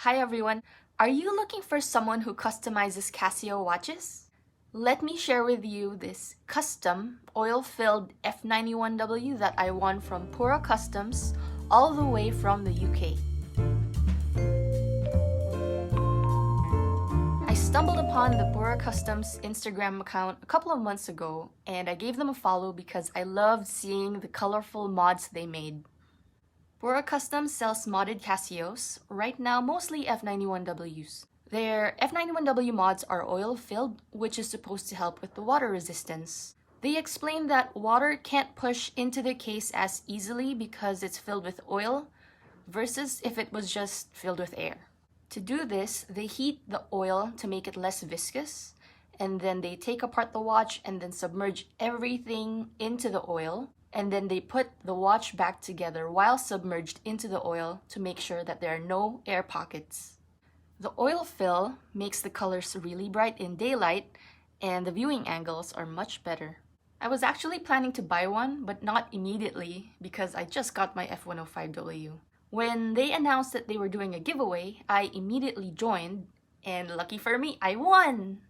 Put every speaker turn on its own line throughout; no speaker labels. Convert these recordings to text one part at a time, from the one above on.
Hi everyone! Are you looking for someone who customizes Casio watches? Let me share with you this custom oil-filled F91W that I won from Pura Customs all the way from the UK. I stumbled upon the Pura Customs Instagram account a couple of months ago and I gave them a follow because I loved seeing the colorful mods they made. Pura Customs sells modded Casios, right now mostly F91Ws. Their F91W mods are oil-filled, which is supposed to help with the water resistance. They explain that water can't push into the case as easily because it's filled with oil, versus if it was just filled with air. To do this, they heat the oil to make it less viscous, and then they take apart the watch and then submerge everything into the oil. And then they put the watch back together while submerged into the oil to make sure that there are no air pockets. The oil fill makes the colors really bright in daylight and the viewing angles are much better. I was actually planning to buy one, but not immediately because I just got my F105W. When they announced that they were doing a giveaway, I immediately joined, and lucky for me, I won!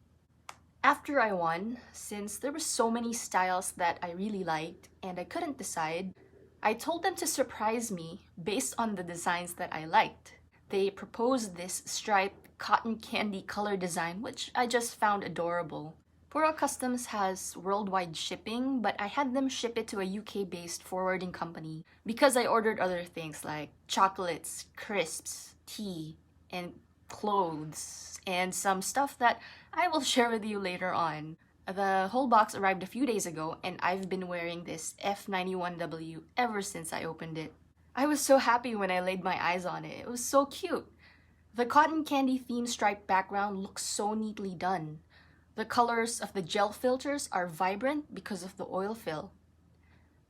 After I won, since there were so many styles that I really liked and I couldn't decide, I told them to surprise me based on the designs that I liked. They proposed this striped cotton candy color design, which I just found adorable. Pura Customs has worldwide shipping, but I had them ship it to a UK-based forwarding company because I ordered other things like chocolates, crisps, tea, and clothes, and some stuff that I will share with you later on. The whole box arrived a few days ago and I've been wearing this F91W ever since I opened it. I was so happy when I laid my eyes on it. It was so cute. The cotton candy theme striped background looks so neatly done. The colors of the gel filters are vibrant because of the oil fill.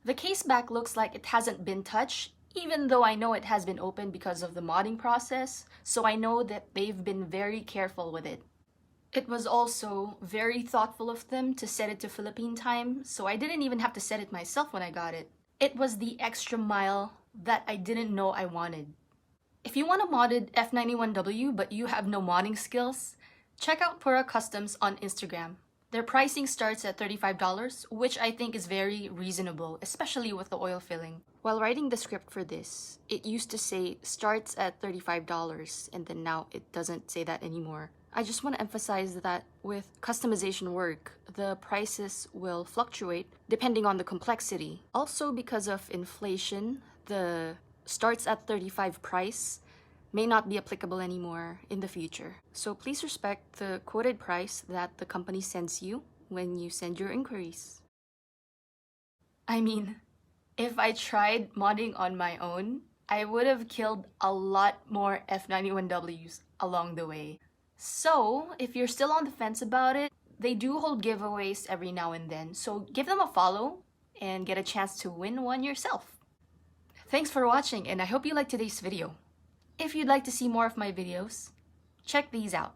The case back looks like it hasn't been touched, even though I know it has been opened because of the modding process, so I know that they've been very careful with it. It was also very thoughtful of them to set it to Philippine time, so I didn't even have to set it myself when I got it. It was the extra mile that I didn't know I wanted. If you want a modded F91W but you have no modding skills, check out Pura Customs on Instagram. Their pricing starts at $35, which I think is very reasonable, especially with the oil filling. While writing the script for this, it used to say starts at $35 and then now it doesn't say that anymore. I just want to emphasize that with customization work, the prices will fluctuate depending on the complexity. Also, because of inflation, the starts at $35 price may not be applicable anymore in the future. So please respect the quoted price that the company sends you when you send your inquiries. I mean, if I tried modding on my own, I would have killed a lot more F91Ws along the way. So if you're still on the fence about it, they do hold giveaways every now and then, so give them a follow and get a chance to win one yourself. Thanks for watching and I hope you liked today's video. If you'd like to see more of my videos, check these out.